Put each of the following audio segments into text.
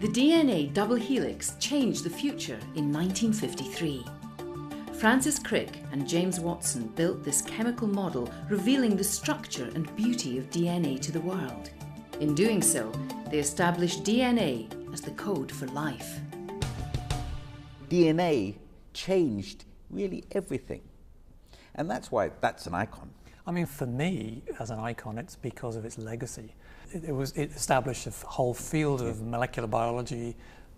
The DNA double helix changed the future in 1953. Francis Crick and James Watson built this chemical model revealing the structure and beauty of DNA to the world. In doing so, they established DNA as the code for life. DNA changed really everything. And that's why that's an icon. I mean, for me, as an icon, it's because of its legacy. It established a whole field of molecular biology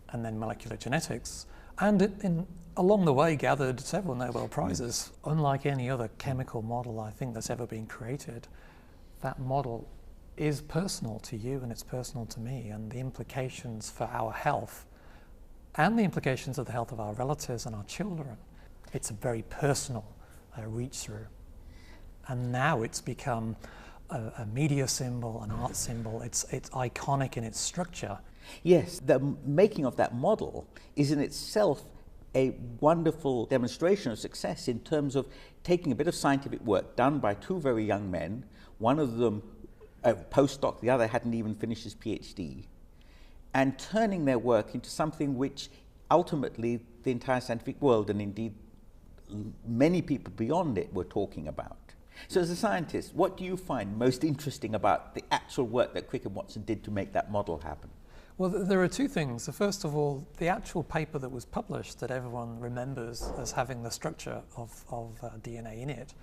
and then molecular genetics, and along the way gathered several Nobel Prizes. Unlike any other chemical model I think that's ever been created, that model is personal to you and it's personal to me, and the implications for our health and the implications of the health of our relatives and our children, it's a very personal reach through. And now it's become a media symbol, an art symbol. It's iconic in its structure. Yes, the making of that model is in itself a wonderful demonstration of success in terms of taking a bit of scientific work done by two very young men, one of them a postdoc, the other hadn't even finished his PhD, and turning their work into something which ultimately the entire scientific world, and indeed many people beyond it, were talking about. So as a scientist, what do you find most interesting about the actual work that Crick and Watson did to make that model happen? Well, there are two things. First of all, the actual paper that was published that everyone remembers as having the structure of DNA in it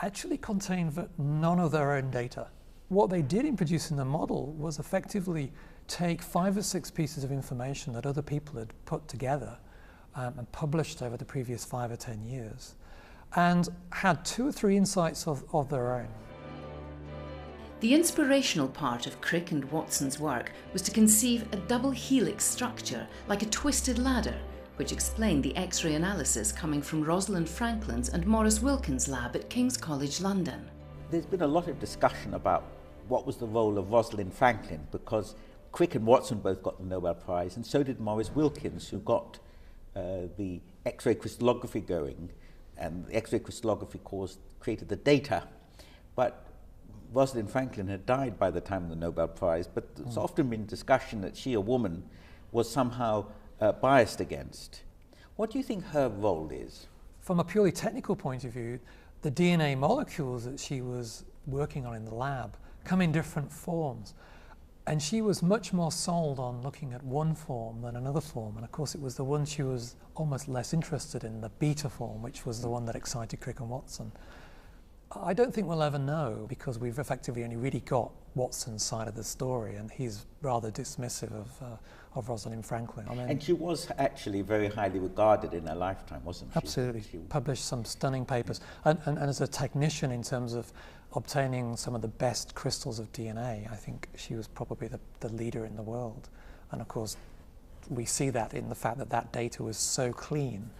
actually contained none of their own data. What they did in producing the model was effectively take 5 or 6 pieces of information that other people had put together and published over the previous 5 or 10 years, and had 2 or 3 insights of their own. The inspirational part of Crick and Watson's work was to conceive a double helix structure like a twisted ladder, which explained the X-ray analysis coming from Rosalind Franklin's and Maurice Wilkins' lab at King's College London. There's been a lot of discussion about what was the role of Rosalind Franklin, because Crick and Watson both got the Nobel Prize, and so did Maurice Wilkins, who got the X-ray crystallography going, and the X-ray crystallography created the data. But Rosalind Franklin had died by the time of the Nobel Prize, but there's often been discussion that she, a woman, was somehow biased against. What do you think her role is? From a purely technical point of view, the DNA molecules that she was working on in the lab come in different forms. And she was much more sold on looking at one form than another form. And of course, it was the one she was almost less interested in, the beta form, which was the one that excited Crick and Watson. I don't think we'll ever know, because we've effectively only really got Watson's side of the story, and he's rather dismissive of Rosalind Franklin. I mean, and she was actually very highly regarded in her lifetime, wasn't she? Absolutely. She published some stunning papers. And as a technician, in terms of obtaining some of the best crystals of DNA, I think she was probably the leader in the world. And of course, we see that in the fact that that data was so clean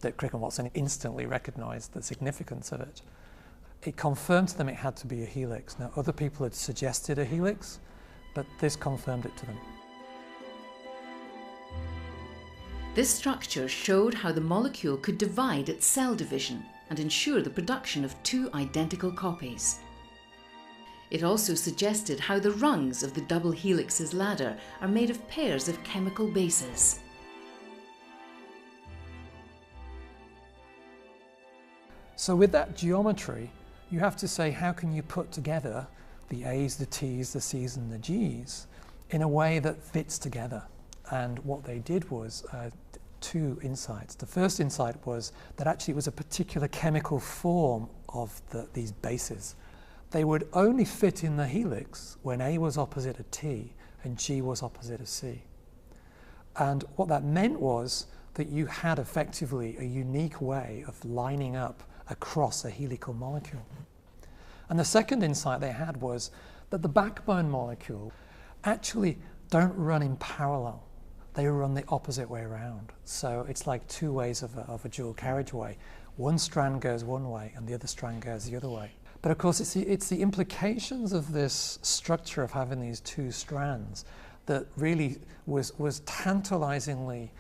that Crick and Watson instantly recognized the significance of it. It confirmed to them it had to be a helix. Now, other people had suggested a helix, but this confirmed it to them. This structure showed how the molecule could divide at cell division and ensure the production of 2 identical copies. It also suggested how the rungs of the double helix's ladder are made of pairs of chemical bases. So with that geometry, you have to say, how can you put together the A's, the T's, the C's and the G's in a way that fits together? And what they did was 2 insights. The first insight was that actually it was a particular chemical form of these bases. They would only fit in the helix when A was opposite a T and G was opposite a C. And what that meant was that you had effectively a unique way of lining up across a helical molecule. And the second insight they had was that the backbone molecule actually don't run in parallel. they run the opposite way around. So it's like two ways of a dual carriageway. One strand goes one way and the other strand goes the other way. But of course, it's the implications of this structure of having these two strands that really was tantalizingly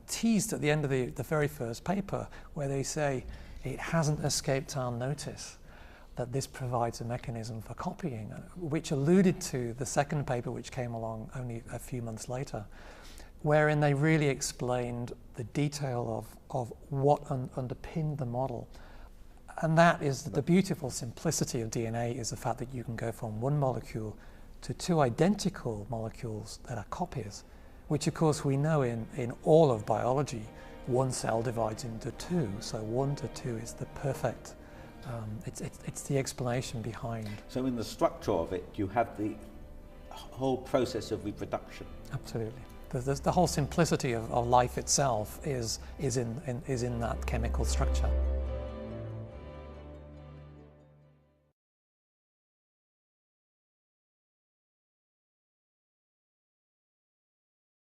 teased at the end of the very first paper, where they say it hasn't escaped our notice that this provides a mechanism for copying, which alluded to the second paper which came along only a few months later, wherein they really explained the detail of what underpinned the model. And that is the beautiful simplicity of DNA, is the fact that you can go from one molecule to two identical molecules that are copies, which of course we know in all of biology, one cell divides into two, so 1 to 2 is the perfect, it's the explanation behind. So in the structure of it, you have the whole process of reproduction. Absolutely. The whole simplicity of life itself is in that chemical structure.